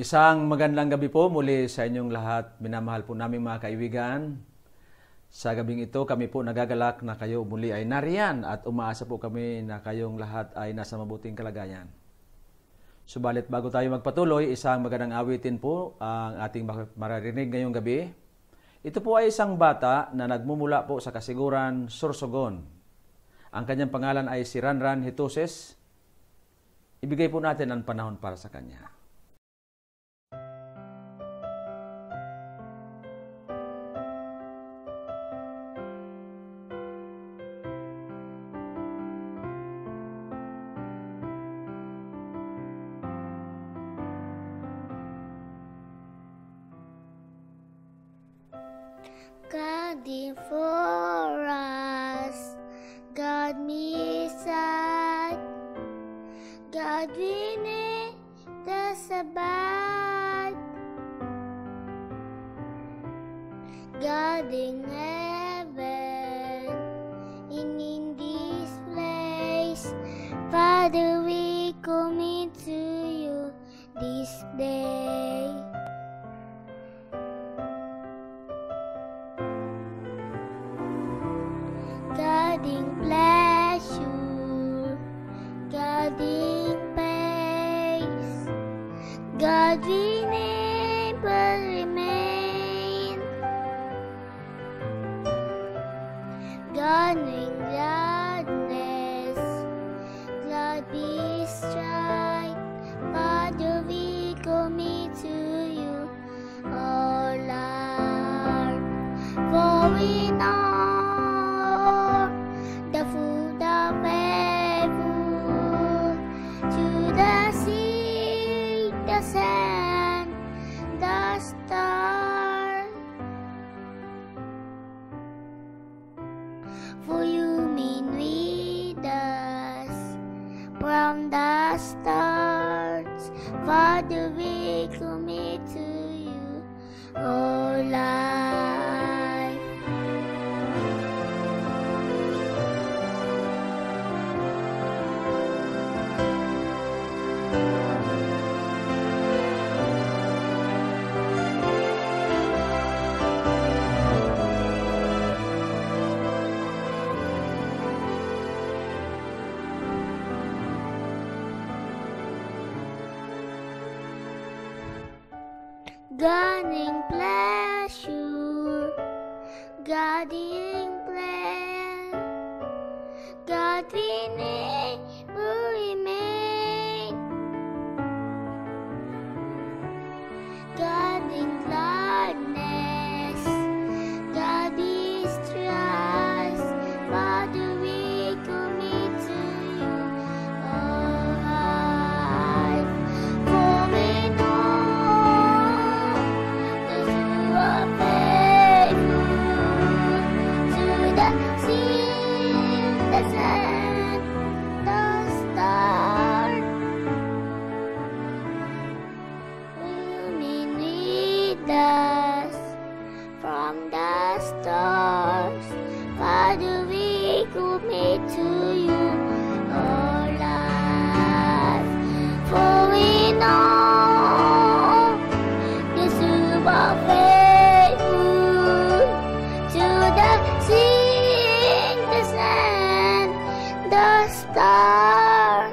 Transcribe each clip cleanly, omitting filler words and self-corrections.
Isang magandang gabi po muli sa inyong lahat, minamahal po namin mga kaibigan. Sa gabing ito, kami po nagagalak na kayo muli ay nariyan at umaasa po kami na kayong lahat ay nasa mabuting kalagayan. Subalit bago tayo magpatuloy, isang magandang awitin po ang ating maririnig ngayong gabi. Ito po ay isang bata na nagmumula po sa Kasiguran, Sorsogon. Ang kanyang pangalan ay si Ranran Hitoses. Ibigay po natin ang panahon para sa kanya. God for us, God beside, God beneath the Sabbath, God in heaven, in this place, Father, we commit to you this day. God in pleasure, God in peace, God we never remain. God in gladness, glad be strife, Father we commit to you all our, for we know and the star, for you mean with us from the start, Father we commit to you all life. God in pleasure, God in plan, God we never remain. God in gladness, God is trust, Father we commit to you all life, for we know from the stars, Father we commit to you all life, for we know this you are faithful to the sea, the sand, the star.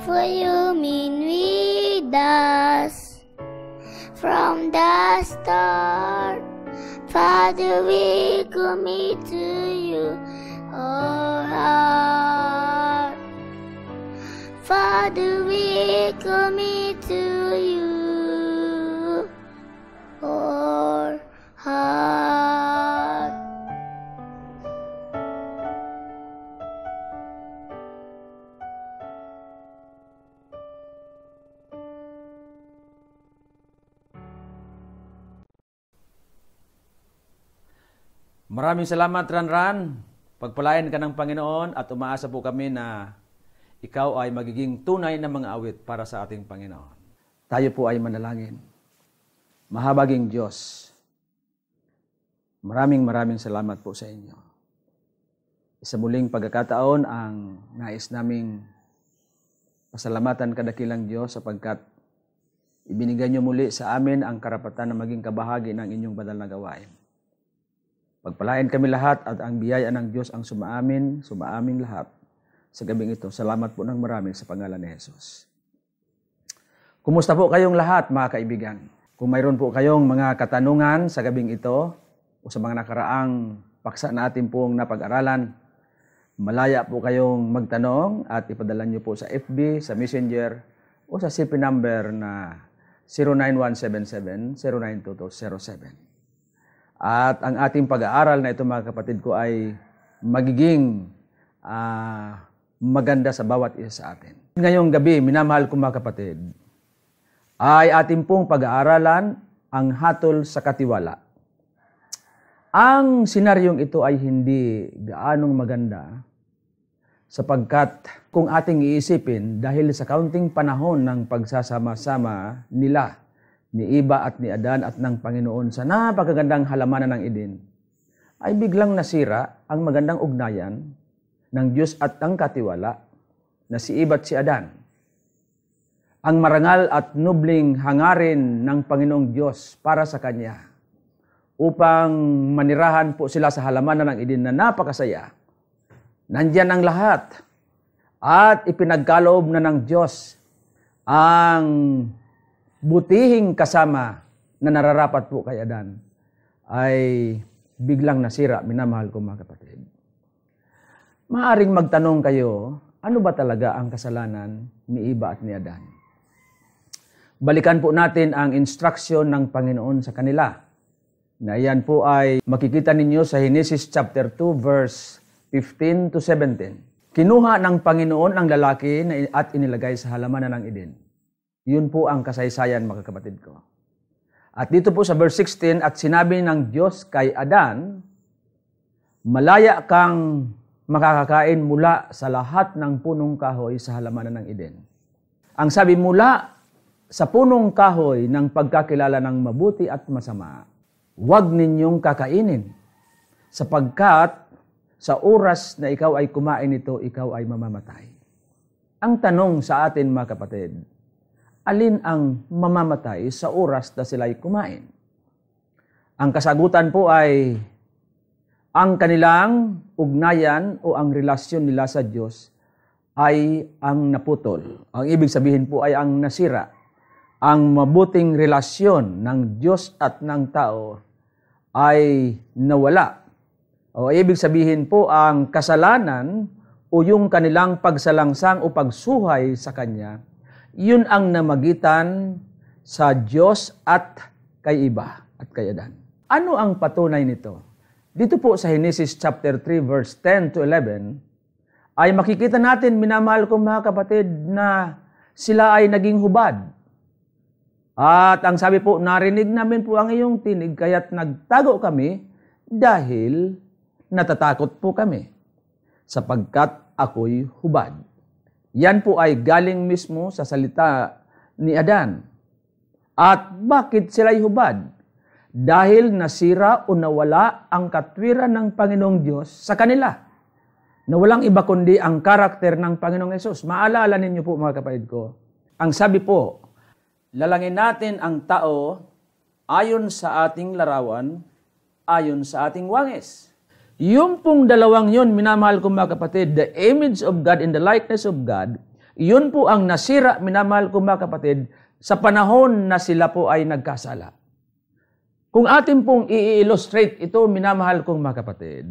For you mean with us from the start, Father we commit to you all heart, Father we commit to you all heart. Maraming salamat, Ranran. Pagpalain ka ng Panginoon at umaasa po kami na ikaw ay magiging tunay na mga awit para sa ating Panginoon. Tayo po ay manalangin. Mahabaging Diyos, maraming salamat po sa inyo. Sa muling pagkakataon, ang nais naming Pasalamatan kadakilang Diyos sapagkat ibinigay niyo muli sa amin ang karapatan na maging kabahagi ng inyong banal na gawain. Pagpalain kami lahat at ang biyaya ng Diyos ang sumaamin lahat sa gabing ito. Salamat po ng marami sa pangalan ni Jesus. Kumusta po kayong lahat, mga kaibigan? Kung mayroon po kayong mga katanungan sa gabing ito o sa mga nakaraang paksa natin pong napag-aralan, malaya po kayong magtanong at ipadala niyo po sa FB, sa Messenger o sa CP number na 09177-092207. At ang ating pag-aaral na ito, mga kapatid ko, ay magiging maganda sa bawat isa sa atin. Ngayong gabi, minamahal ko mga kapatid, ay ating pong pag-aaralan ang hatol sa katiwala. Ang senaryong ito ay hindi gaanong maganda sapagkat kung ating iisipin dahil sa kaunting panahon ng pagsasama-sama nila ni Eva at ni Adan at ng Panginoon sa napakagandang halamanan ng Eden, ay biglang nasira ang magandang ugnayan ng Diyos at ang katiwala na si Eva at si Adan. Ang marangal at nobling hangarin ng Panginoong Diyos para sa Kanya upang manirahan po sila sa halamanan ng Eden na napakasaya. Nandyan ang lahat at ipinagkaloob na ng Diyos ang butihing kasama na nararapat po kay Adan ay biglang nasira, minamahal ko mga kapatid. Maaring magtanong kayo, ano ba talaga ang kasalanan ni Eva at ni Adan? Balikan po natin ang instruction ng Panginoon sa kanila. Na iyan po ay makikita ninyo sa Genesis chapter 2 verse 15 to 17. Kinuha ng Panginoon ang lalaki at inilagay sa halamanan ng Eden. Yun po ang kasaysayan, mga kapatid ko. At dito po sa verse 16, at sinabi ng Diyos kay Adan, malaya kang makakakain mula sa lahat ng punong kahoy sa halamanan ng Eden. Ang sabi, mula sa punong kahoy ng pagkakilala ng mabuti at masama, huwag ninyong kakainin, sapagkat sa oras na ikaw ay kumain nito, ikaw ay mamamatay. Ang tanong sa atin, mga kapatid, alin ang mamamatay sa oras na sila'y kumain? Ang kasagutan po ay ang kanilang ugnayan o ang relasyon nila sa Diyos ay ang naputol. Ang ibig sabihin po ay ang nasira. Ang mabuting relasyon ng Diyos at ng tao ay nawala. O ibig sabihin po ang kasalanan o yung kanilang pagsalangsang o pagsuhay sa Kanya, yun ang namagitan sa Diyos at kay Eva at kay Adan. Ano ang patunay nito? Dito po sa Genesis chapter 3 verse 10 to 11 ay makikita natin, minamahal kong mga kapatid, na sila ay naging hubad. At ang sabi po, narinig namin po ang iyong tinig, kaya't nagtago kami dahil natatakot po kami, sapagkat ako'y hubad. Yan po ay galing mismo sa salita ni Adan. At bakit sila'y hubad? Dahil nasira o nawala ang katwiran ng Panginoong Diyos sa kanila. Na walang iba kundi ang karakter ng Panginoong Hesus. Maalala ninyo po, mga kapatid ko, ang sabi po, lalangin natin ang tao ayon sa ating larawan, ayon sa ating wangis. Yung pong dalawang yun, minamahal ko mga kapatid, the image of God and the likeness of God, yun po ang nasira, minamahal ko mga kapatid, sa panahon na sila po ay nagkasala. Kung atin pong i-illustrate ito, minamahal kong mga kapatid,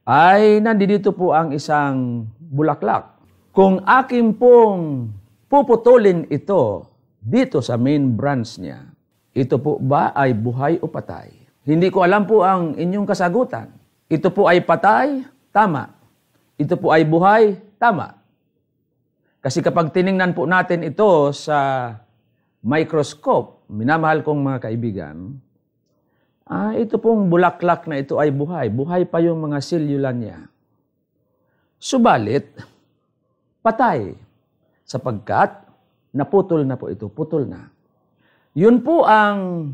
ay nandito po ang isang bulaklak. Kung akin pong puputulin ito, dito sa main branch niya, ito po ba ay buhay o patay? Hindi ko alam po ang inyong kasagutan. Ito po ay patay? Tama. Ito po ay buhay? Tama. Kasi kapag tiningnan po natin ito sa microscope, minamahal kong mga kaibigan, ito pong bulaklak na ito ay buhay. Buhay pa yung mga selula niya. Subalit, patay. Sapagkat naputol na po ito, putol na. Yun po ang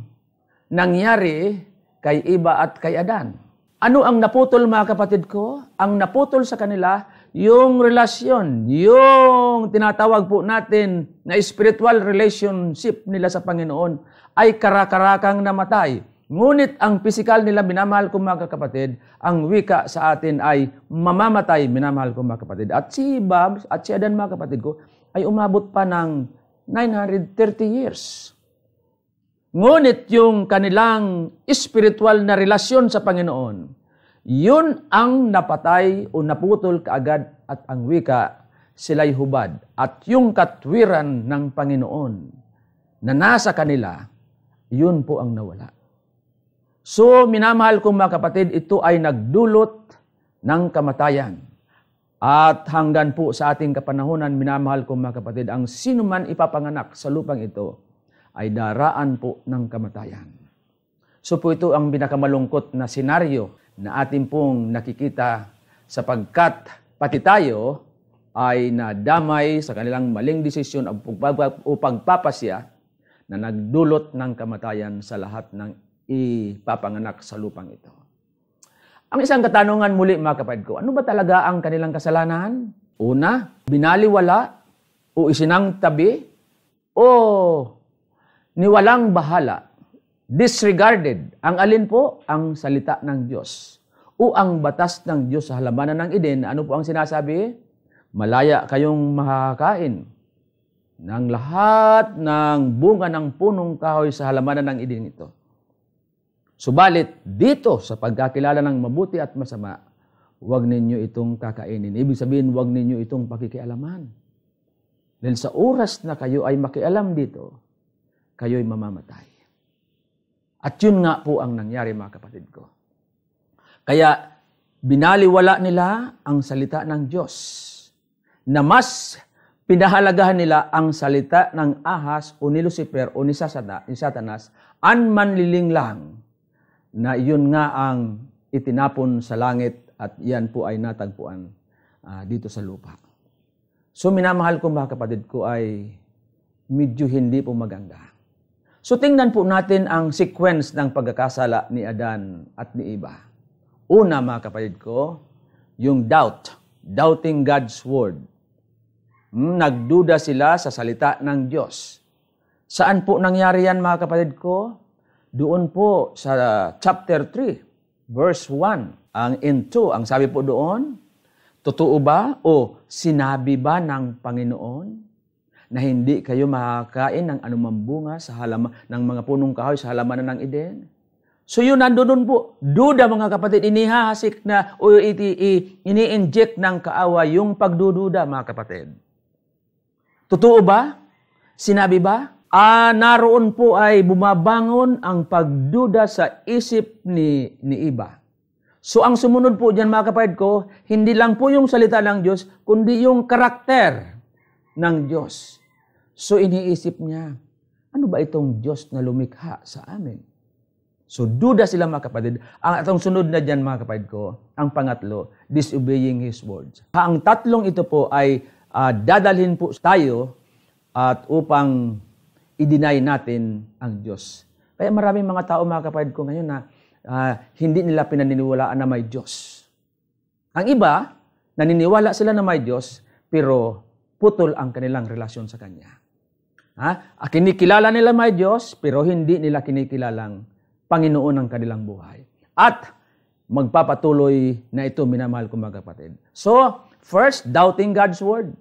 nangyari kay Eva at kay Adan. Ano ang naputol, mga kapatid ko? Ang naputol sa kanila, yung relasyon, yung tinatawag po natin na spiritual relationship nila sa Panginoon ay karakarakang namatay. Ngunit ang physical nila, minamahal kong mga kapatid, ang wika sa atin ay mamamatay, minamahal kong mga kapatid. At si Bob at si Adan, mga kapatid ko, ay umabot pa ng 930 years. Ngunit yung kanilang spiritual na relasyon sa Panginoon, yun ang napatay o naputol kaagad at ang wika, sila'y hubad. At yung katwiran ng Panginoon na nasa kanila, yun po ang nawala. So, minamahal kong mga kapatid, ito ay nagdulot ng kamatayan. At hanggang po sa ating kapanahunan, minamahal kong mga kapatid, ang sino man ipapanganak sa lupang ito, ay daraan po ng kamatayan. So po ito ang pinakamalungkot na senaryo na ating pong nakikita sapagkat pati tayo ay nadamay sa kanilang maling desisyon o pagpapasya na nagdulot ng kamatayan sa lahat ng ipapanganak sa lupang ito. Ang isang katanungan muli, mga kapatid ko, ano ba talaga ang kanilang kasalanan? Una, binaliwala o isinang tabi o niwalang bahala, disregarded, ang alin po? Ang salita ng Diyos o ang batas ng Diyos sa halamanan ng Eden. Ano po ang sinasabi? Malaya kayong makakain ng lahat ng bunga ng punong kahoy sa halamanan ng Eden ito. Subalit dito sa pagkakilala ng mabuti at masama, huwag ninyo itong kakainin. Ibig sabihin, huwag ninyo itong pakikialaman. Dahil sa oras na kayo ay makialam dito, kayo'y mamamatay. At yun nga po ang nangyari, mga kapatid ko. Kaya binaliwala nila ang salita ng Diyos na mas pinahalagahan nila ang salita ng ahas o ni Lucifer o ni Satanas an manliling lang na yun nga ang itinapon sa langit at yan po ay natagpuan dito sa lupa. So minamahal ko, mga kapatid ko, ay medyo hindi po maganda. So tingnan po natin ang sequence ng pagkakasala ni Adan at ni Eva. Una, mga kapatid ko, yung doubting God's word. Nagduda sila sa salita ng Diyos. Saan po nangyari yan, mga kapatid ko? Doon po sa chapter 3, verse 1. Ang into, ang sabi po doon, totoo ba o sinabi ba ng Panginoon na hindi kayo makakain ng anumang bunga sa ng mga punong kahoy sa halamanan ng Eden? So yun, nandun po. Duda, mga kapatid, inihahasik na o ini-inject ng kaawa yung pagdududa, mga kapatid. Totoo ba? Sinabi ba? Naroon po ay bumabangon ang pagduda sa isip ni Eva. So ang sumunod po dyan, mga kapatid ko, hindi lang po yung salita ng Diyos, kundi yung karakter ng Diyos. So iniisip niya, ano ba itong Diyos na lumikha sa amin? So duda sila, mga kapatid. Ang sunod na dyan, mga kapatid ko, ang pangatlo, disobeying His words. Ang tatlong ito po ay dadalhin po tayo at upang i-deny natin ang Diyos. Kaya maraming mga tao, mga kapatid ko, ngayon na hindi nila pinaniniwalaan na may Diyos. Ang iba, naniniwala sila na may Diyos, pero putol ang kanilang relasyon sa Kanya. Kinikilala nila may Diyos, pero hindi nila kinikilalang Panginoon ng kanilang buhay. At magpapatuloy na ito, minamahal ko, mga kapatid. So, first, doubting God's word,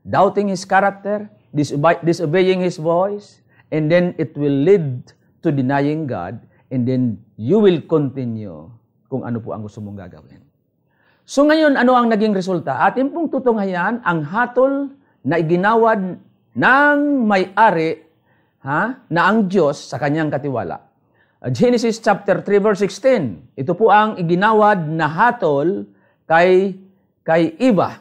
doubting His character, disobeying His voice, and then it will lead to denying God, and then you will continue kung ano po ang gusto mong gagawin. So ngayon, ano ang naging resulta? Atin pong tutunghayan ang hatol na iginawad ng may-ari na ang Diyos sa kanyang katiwala. Genesis chapter 3 verse 16. Ito po ang iginawad na hatol kay Eva.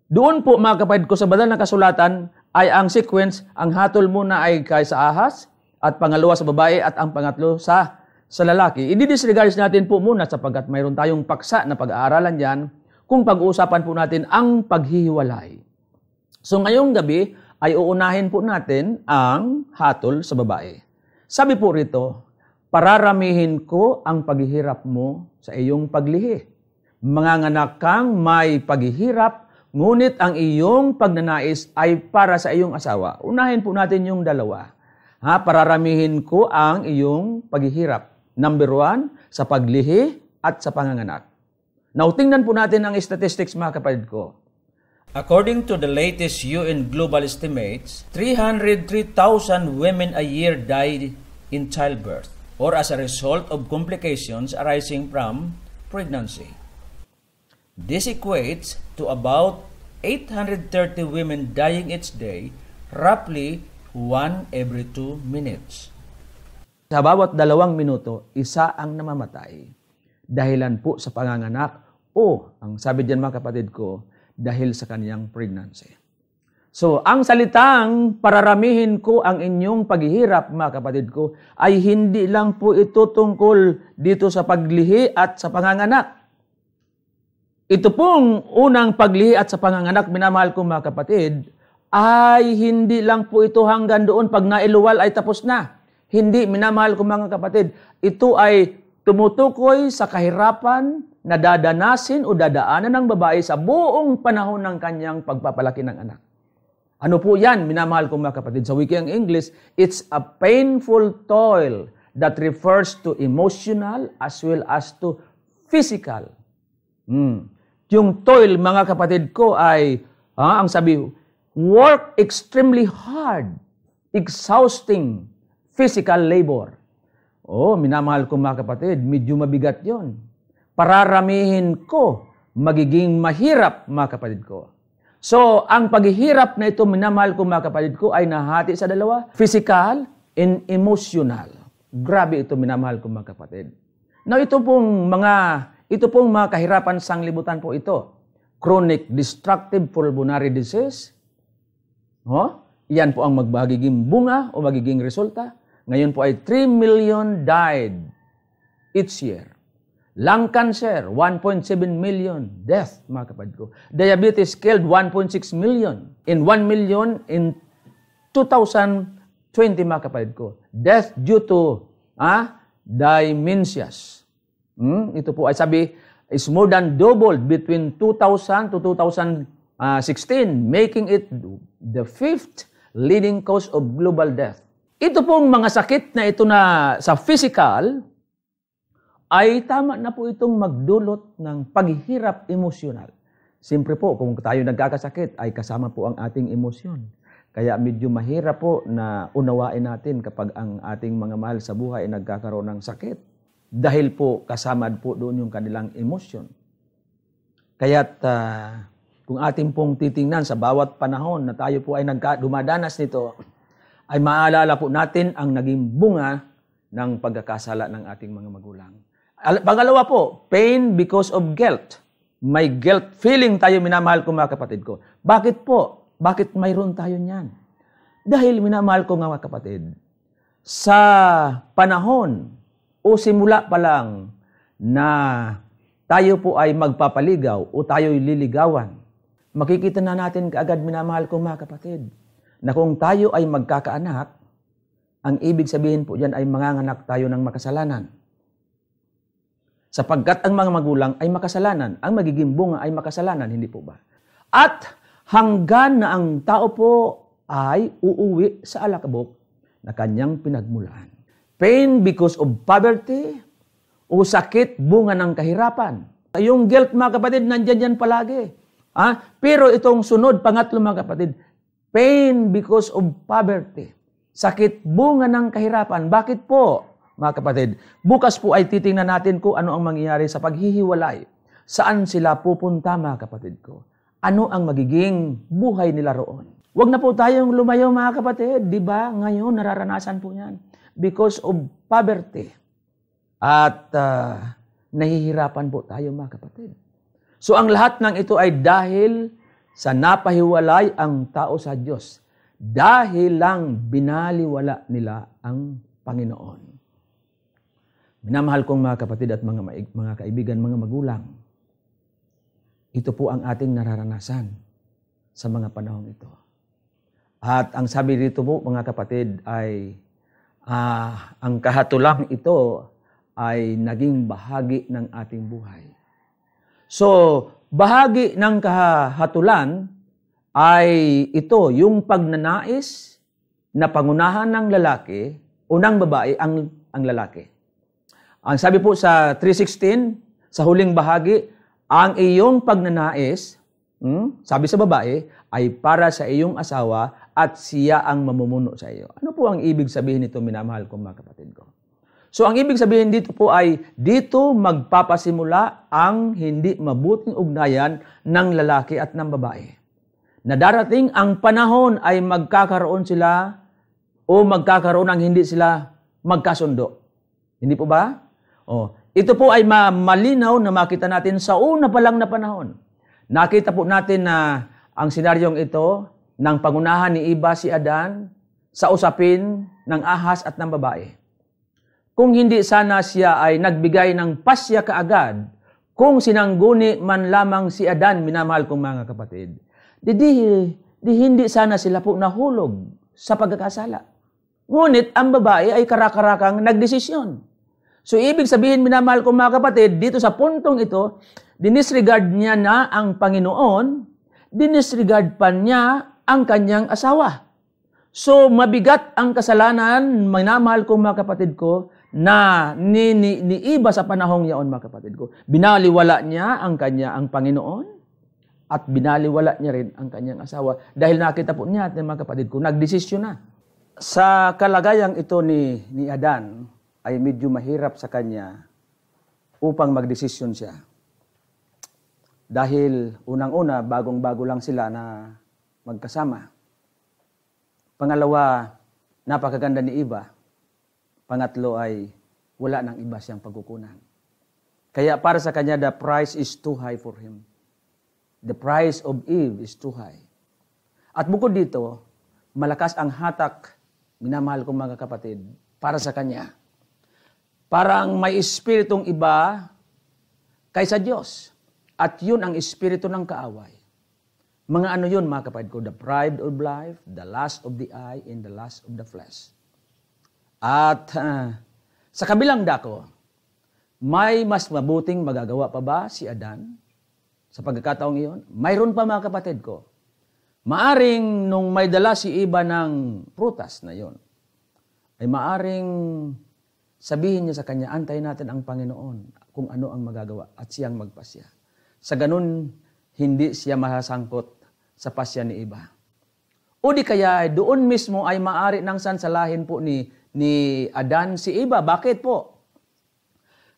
Doon po, mga kapatid ko, sa banal na kasulatan ay ang sequence, ang hatol muna ay kay sa ahas, at pangalawa sa babae, at ang pangatlo sa lalaki. I-disregard natin po muna sapagkat mayroon tayong paksa na pag-aaralan diyan kung pag-uusapan po natin ang paghihiwalay. So ngayong gabi ay uunahin po natin ang hatol sa babae. Sabi po rito, pararamihin ko ang paghihirap mo sa iyong paglihi. Manganganak kang may paghihirap ngunit ang iyong pagnanais ay para sa iyong asawa. Unahin po natin yung dalawa. Pararamihin ko ang iyong paghihirap. Number 1, sa paglihi at sa panganganak. Now, tingnan po natin ang statistics, mga kapatid ko. According to the latest UN global estimates, 303,000 women a year die in childbirth or as a result of complications arising from pregnancy. This equates to about 830 women dying each day, roughly 1 every 2 minutes. Sa bawat 2 minuto, isa ang namamatay. Dahilan po sa panganganak o, ang sabi diyan mga kapatid ko, dahil sa kaniyang pregnancy. So, ang salitang pararamihin ko ang inyong paghihirap, mga kapatid ko, ay hindi lang po ito tungkol dito sa paglihi at sa panganganak. Ito pong unang paglihi at sa panganganak, minamahal ko mga kapatid, ay hindi lang po ito hanggang doon pag nailuwal ay tapos na. Hindi, minamahal ko mga kapatid, ito ay tumutukoy sa kahirapan na dadanasin o dadaanan ng babae sa buong panahon ng kanyang pagpapalaki ng anak. Ano po yan, minamahal ko mga kapatid? Sa wikang English, it's a painful toil that refers to emotional as well as to physical. Yung toil, mga kapatid ko, ay, ang sabi, work extremely hard, exhausting, physical labor. Minamahal ko mga kapatid, medyo mabigat yon. Pararamihin ko, magiging mahirap mga kapatid ko. So, ang paghihirap na ito, minamahal ko mga kapatid ko, ay nahati sa dalawa, physical and emotional. Grabe ito, minamahal ko mga kapatid. Now, ito pong mga kahirapan sanglibutan po ito. Chronic destructive pulmonary disease. Yan po ang magiging bunga o magiging resulta. Ngayon po ay 3 million died each year. Lung cancer, 1.7 million death, mga kapatid ko. Diabetes killed 1.6 million. In 1 million in 2020, mga kapatid ko. Death due to dementias. Ito po ay sabi, is more than doubled between 2000 to 2016, making it the 5th leading cause of global death. Ito pong mga sakit na ito na sa physical, ay tama na po itong magdulot ng paghihirap emosyonal. Siyempre po, kung tayo nagkakasakit, ay kasama po ang ating emosyon. Kaya medyo mahirap po na unawain natin kapag ang ating mga mahal sa buhay ay nagkakaroon ng sakit. Dahil po kasama po doon yung kanilang emosyon. Kaya't kung ating pong titingnan sa bawat panahon na tayo po ay dumadanas nito, ay maalala po natin ang naging bunga ng pagkakasala ng ating mga magulang. Pangalawa po, pain because of guilt. May guilt feeling tayo, minamahal ko mga kapatid ko. Bakit po? Bakit mayroon tayo niyan? Dahil minamahal ko nga mga kapatid, sa panahon o simula pa lang na tayo po ay magpapaligaw o tayo'y liligawan, makikita na natin kaagad, minamahal ko mga kapatid, na kung tayo ay magkakaanak, ang ibig sabihin po dyan ay manganganak tayo ng makasalanan. Sapagkat ang mga magulang ay makasalanan, ang magiging bunga ay makasalanan, hindi po ba? At hanggang na ang tao po ay uuwi sa alakabok na kanyang pinagmulan. Pain because of poverty o sakit bunga ng kahirapan. Yung guilt mga kapatid, nandyan yan palagi. Pero itong sunod, pangatlo mga kapatid, pain because of poverty. Sakit bunga ng kahirapan. Bakit po, mga kapatid? Bukas po ay titingnan natin kung ano ang mangyayari sa paghihiwalay. Saan sila pupunta, mga kapatid ko? Ano ang magiging buhay nila roon? Huwag na po tayong lumayo, mga kapatid. Di ba? Ngayon, nararanasan po yan. Because of poverty. At nahihirapan po tayo, mga kapatid. So, ang lahat ng ito ay dahil sa napahiwalay ang tao sa Diyos. Dahil lang binaliwala nila ang Panginoon. Minamahal kong mga kapatid at mga kaibigan, mga magulang. Ito po ang ating nararanasan sa mga panahong ito. At ang sabi dito po, mga kapatid, ay ang kahatulang ito ay naging bahagi ng ating buhay. So, bahagi ng kahatulan ay ito, yung pagnanais na pangunahan ng lalaki o ng babae ang lalaki. Ang sabi po sa 3:16, sa huling bahagi, ang iyong pagnanais, sabi sa babae, ay para sa iyong asawa at siya ang mamumuno sa iyo. Ano po ang ibig sabihin nito, minamahal kong mga kapatid ko? So ang ibig sabihin dito po ay, dito magpapasimula ang hindi mabuting ugnayan ng lalaki at ng babae. Na darating ang panahon ay magkakaroon sila o magkakaroon ng hindi sila magkasundo. Hindi po ba? Ito po ay malinaw na makita natin sa una pa lang na panahon. Nakita po natin na ang senaryong ito ng pangunahan ni Eva si Adan sa usapin ng ahas at ng babae. Kung hindi sana siya ay nagbigay ng pasya kaagad, kung sinangguni man lamang si Adan, minamahal kong mga kapatid, di hindi sana sila po nahulog sa pagkakasala. Ngunit ang babae ay karakarakang nagdesisyon. So ibig sabihin, minamahal kong mga kapatid, dito sa puntong ito, dinisregard niya na ang Panginoon, dinisregard pa niya ang kanyang asawa. So mabigat ang kasalanan, minamahal kong mga kapatid ko, na ni Eva sa panahong yaon, mga kapatid ko. Binaliwala niya ang Panginoon at binaliwala niya rin ang kanyang asawa. Dahil nakita po niya, mga kapatid ko, nagdesisyon na. Sa kalagayang ito ni Adan, ay medyo mahirap sa kanya upang magdesisyon siya. Dahil unang-una, bagong-bago lang sila na magkasama. Pangalawa, napakaganda ni Eva. Pangatlo ay wala nang iba siyang pagkukunan. Kaya para sa kanya, the price is too high for him. The price of Eve is too high. At bukod dito, malakas ang hatak, minamahal kong mga kapatid, para sa kanya. Parang may espiritong iba kaysa Diyos. At yun ang espiritu ng kaaway. Mga ano yun, mga kapatid ko? The pride of life, the lust of the eye, and the lust of the flesh. At sa kabilang dako, may mas mabuting magagawa pa ba si Adan sa pagkakataong iyon? Mayroon pa, mga kapatid ko. Maaring nung may dala si Eva ng prutas na yon, ay maaring sabihin niya sa kanya, antayin natin ang Panginoon kung ano ang magagawa at siyang magpasya. Sa ganun, hindi siya masasangkot sa pasya ni Eva. O di kaya doon mismo ay maari nang sansalahin po ni Adan si Eva. Bakit po?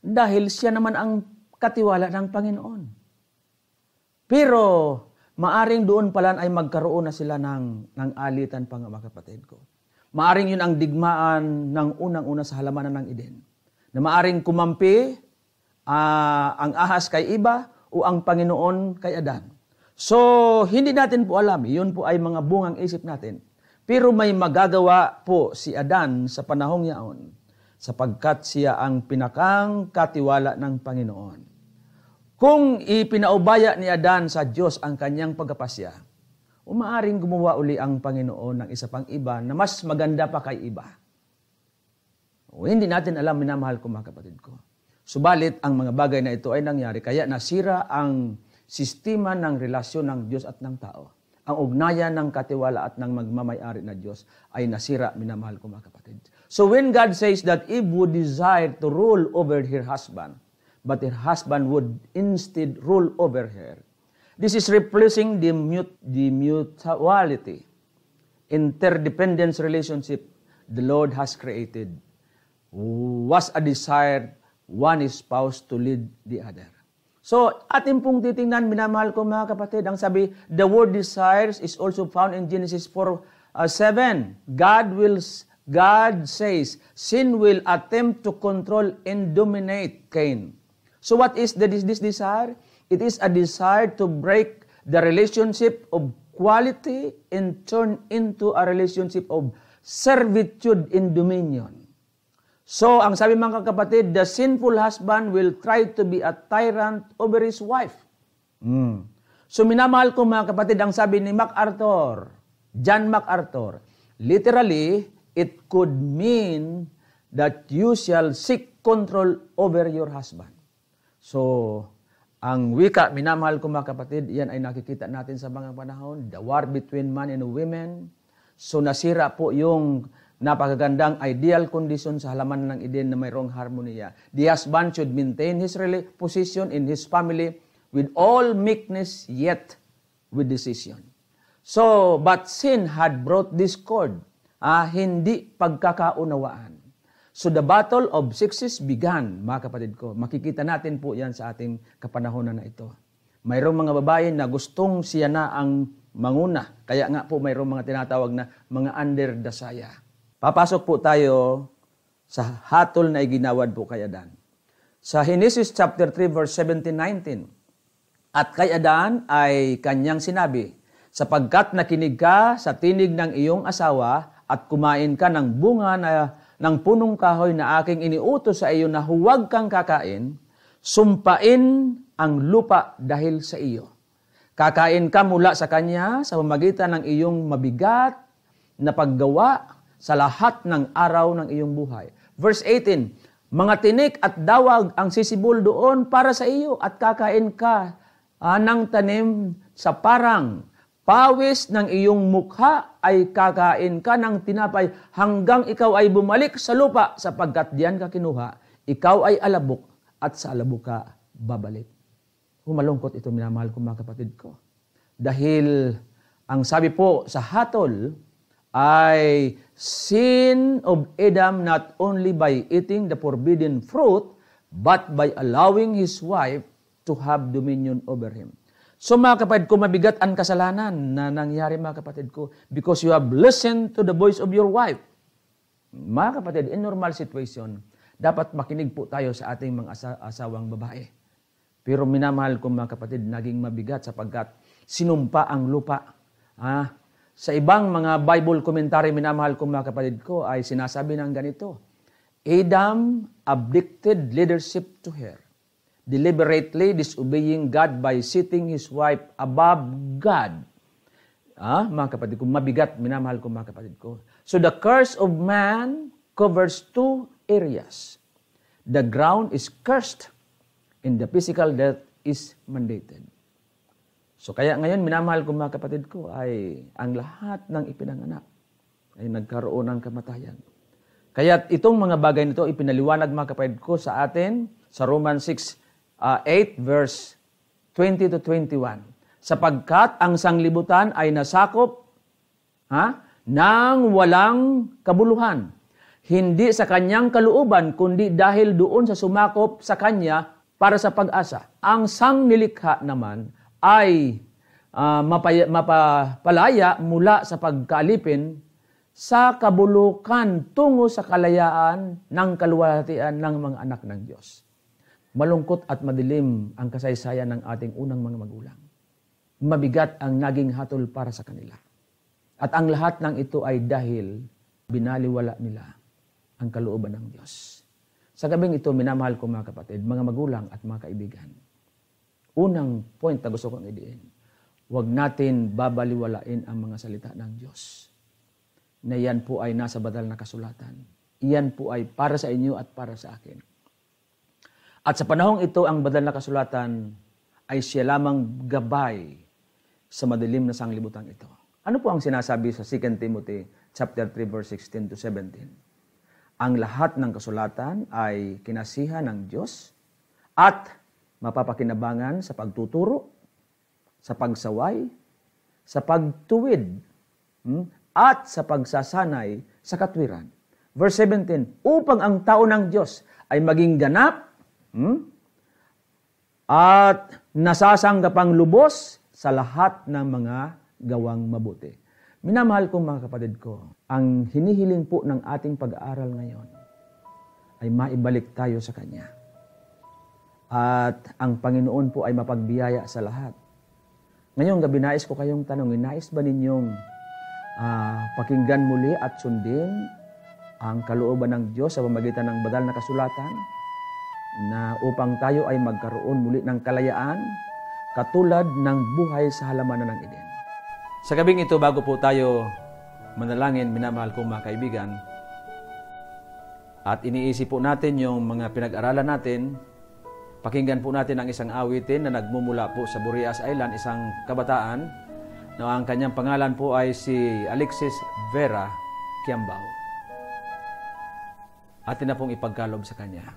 Dahil siya naman ang katiwala ng Panginoon. Pero maaring doon pala ay magkaroon na sila ng alitan pa, mga kapatid ko. Maaring yun ang digmaan ng unang-una sa halamanan ng Eden. Na maaring kumampi ang ahas kay Eva o ang Panginoon kay Adan. So, hindi natin po alam. Yun po ay mga bungang isip natin. Pero may magagawa po si Adan sa panahong yaon sapagkat siya ang pinakang katiwala ng Panginoon. Kung ipinaubaya ni Adan sa Diyos ang kanyang pagkapasya, umaaring gumawa uli ang Panginoon ng isa pang iba na mas maganda pa kay iba. Hindi natin alam, minamahal ko, mga kapatid ko. Subalit, ang mga bagay na ito ay nangyari, kaya nasira ang sistema ng relasyon ng Diyos at ng tao. Ang ugnayan ng katiwala at ng magmamayari na Diyos ay nasira, minamahal ko, mga kapatid. So when God says that Eve would desire to rule over her husband, but her husband would instead rule over her, this is replacing the mutuality, interdependence relationship the Lord has created. Was a desire one spouse to lead the other. So, atin pong titingnan, minamahal ko, mga kapatid, ang sabi, the word desires is also found in Genesis 4:7. God says, sin will attempt to control and dominate Cain. So what is this desire? It is a desire to break the relationship of quality and turn into a relationship of servitude and dominion. So, ang sabi, mga kapatid, the sinful husband will try to be a tyrant over his wife. So, minamahal ko, mga kapatid, ang sabi ni John MacArthur, literally, it could mean that you shall seek control over your husband. So, Ang wika, minamahal ko mga kapatid, yan ay nakikita natin sa mga panahon. The war between man and women. So nasira po yung napakagandang ideal condition sa halaman ng Eden na mayroong harmonia. The husband should maintain his position in his family with all meekness yet with decision. So, but sin had brought discord, hindi pagkakaunawaan. So the battle of sexes began, mga kapatid ko. Makikita natin po yan sa ating kapanahonan na ito. Mayroong mga babae na gustong siya na ang manguna. Kaya nga po mayroong mga tinatawag na mga under the saya. Papasok po tayo sa hatol na iginawad po kay Adan. Sa Genesis chapter 3 verse 17-19. At kay Adan ay kanyang sinabi, sapagkat nakinig ka sa tinig ng iyong asawa at kumain ka ng bunga ng punong kahoy na aking iniutos sa iyo na huwag kang kakain, sumpain ang lupa dahil sa iyo. Kakain ka mula sa kanya sa pamamagitan ng iyong mabigat na paggawa sa lahat ng araw ng iyong buhay. Verse 18, mga tinik at dawag ang sisibol doon para sa iyo at kakain ka ng tanim sa parang pawis ng iyong mukha ay kakain ka ng tinapay hanggang ikaw ay bumalik sa lupa sapagkat diyan ka kinuha. Ikaw ay alabok at sa alabok ka babalik. Malungkot ito, minamahal ko mga kapatid ko. Dahil ang sabi po sa hatol ay sin of Adam not only by eating the forbidden fruit but by allowing his wife to have dominion over him. So mga kapatid ko, mabigat ang kasalanan na nangyari mga kapatid ko because you have listened to the voice of your wife. Mga kapatid, in normal situation, dapat makinig po tayo sa ating mga asawang babae. Pero minamahal ko mga kapatid, naging mabigat sapagkat sinumpa ang lupa. Sa ibang mga Bible commentary, minamahal ko mga kapatid ko, ay sinasabi ng ganito, Adam abdicted leadership to her, deliberately disobeying God by setting his wife above God. Mga kapatid ko, mabigat, minamahal ko mga kapatid ko. So the curse of man covers two areas. The ground is cursed and the physical death is mandated. So kaya ngayon, minamahal ko mga kapatid ko, ay ang lahat ng ipinanganak ay nagkaroon ng kamatayan. Kaya itong mga bagay nito, ipinaliwanag mga kapatid ko sa atin sa Romans 6:8 verse 20 to 21. Sapagkat ang sanglibutan ay nasakop ng walang kabuluhan. Hindi sa kanyang kalooban, kundi dahil doon sa sumakop sa kanya para sa pag-asa. Ang sangnilikha naman ay mapapalaya mula sa pagkaalipin sa kabulukan tungo sa kalayaan ng kaluwalhatian ng mga anak ng Diyos. Malungkot at madilim ang kasaysayan ng ating unang mga magulang. Mabigat ang naging hatol para sa kanila. At ang lahat ng ito ay dahil binaliwala nila ang kalooban ng Diyos. Sa gabing ito, minamahal ko mga kapatid, mga magulang at mga kaibigan. Unang point na gusto kong idiin, huwag natin babaliwalain ang mga salita ng Diyos. Na yan po ay nasa banal na kasulatan. Iyan po ay para sa inyo at para sa akin. At sa panahong ito, ang banal na kasulatan ay siya lamang gabay sa madilim na sanglibutan ito. Ano po ang sinasabi sa 2 Timothy chapter 3 verse 16 to 17? Ang lahat ng kasulatan ay kinasihan ng Diyos at mapapakinabangan sa pagtuturo, sa pagsaway, sa pagtuwid, at sa pagsasanay sa katwiran. Verse 17, upang ang tao ng Diyos ay maging ganap at nasasanggapang lubos sa lahat ng mga gawang mabuti. Minamahal kong mga kapatid ko, ang hinihiling po ng ating pag-aaral ngayon ay maibalik tayo sa Kanya. At ang Panginoon po ay mapagbiyaya sa lahat. Ngayong gabi, nais ko kayong tanongin, nais ba ninyong pakinggan muli at sundin ang kalooban ng Diyos sa pamamagitan ng banal na kasulatan na upang tayo ay magkaroon muli ng kalayaan katulad ng buhay sa halamanan ng Eden? Sa gabing ito, bago po tayo manalangin, minamahal kong mga kaibigan, at iniisip po natin yung mga pinag-aralan natin, Pakinggan po natin ang isang awitin na nagmumula po sa Burias Island, isang kabataan na ang kanyang pangalan po ay si Alexis Vera Kiambao. Atin na pong ipagkalob sa kanya.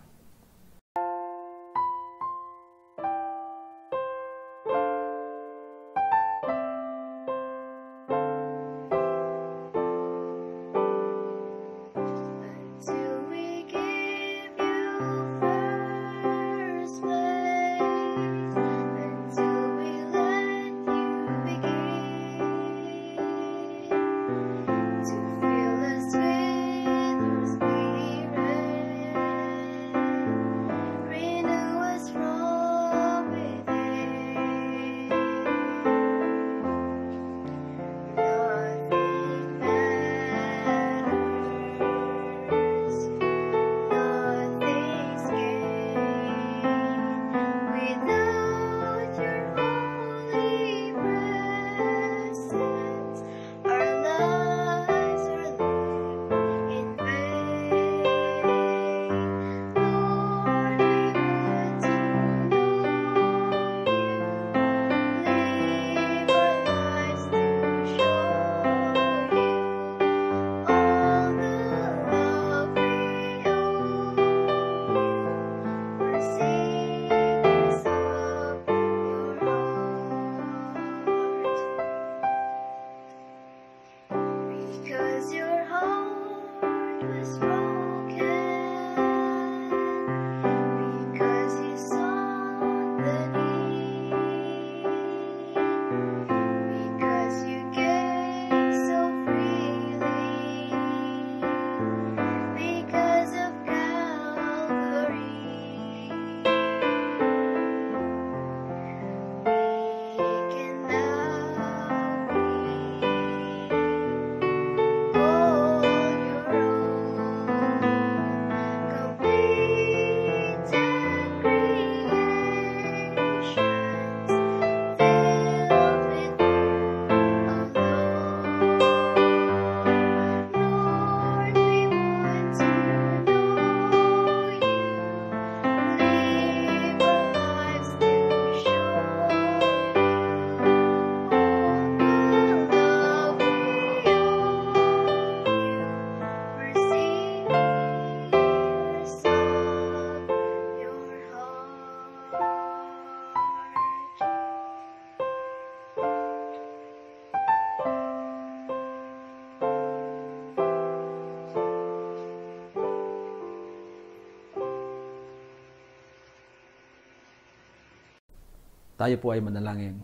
Tayo po ay manalangin.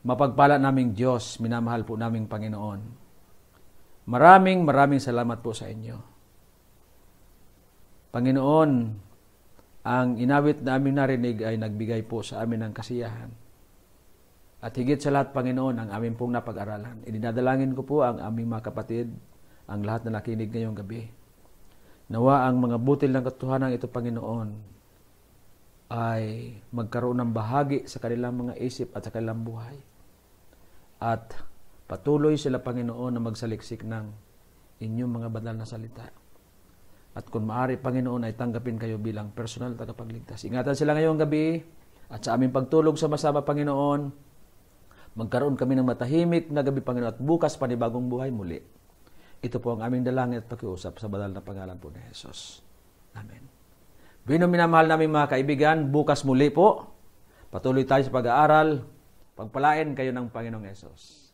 Mapagpala naming Diyos, minamahal po naming Panginoon. Maraming salamat po sa inyo. Panginoon, ang inawit na aming narinig ay nagbigay po sa amin ng kasiyahan. At higit sa lahat, Panginoon, ang aming pong napag-aralan. Idinadalangin ko po ang aming mga kapatid, ang lahat na nakinig ngayong gabi. Nawa ang mga butil ng katotohanan ito, Panginoon, ay magkaroon ng bahagi sa kanilang mga isip at sa kanilang buhay. At patuloy sila, Panginoon, na magsaliksik ng inyong mga banal na salita. At kung maaari, Panginoon, ay tanggapin kayo bilang personal na tagapagligtas. Ingatan sila ngayong gabi at sa aming pagtulog sama-sama, Panginoon, magkaroon kami ng matahimik na gabi, Panginoon, at bukas panibagong buhay muli. Ito po ang aming dalangin at pakiusap sa banal na pangalan po ni Jesus. Amen. Minamahal naming mga kaibigan, bukas muli po. Patuloy tayo sa pag-aaral. Pagpalain kayo ng Panginoong Hesus.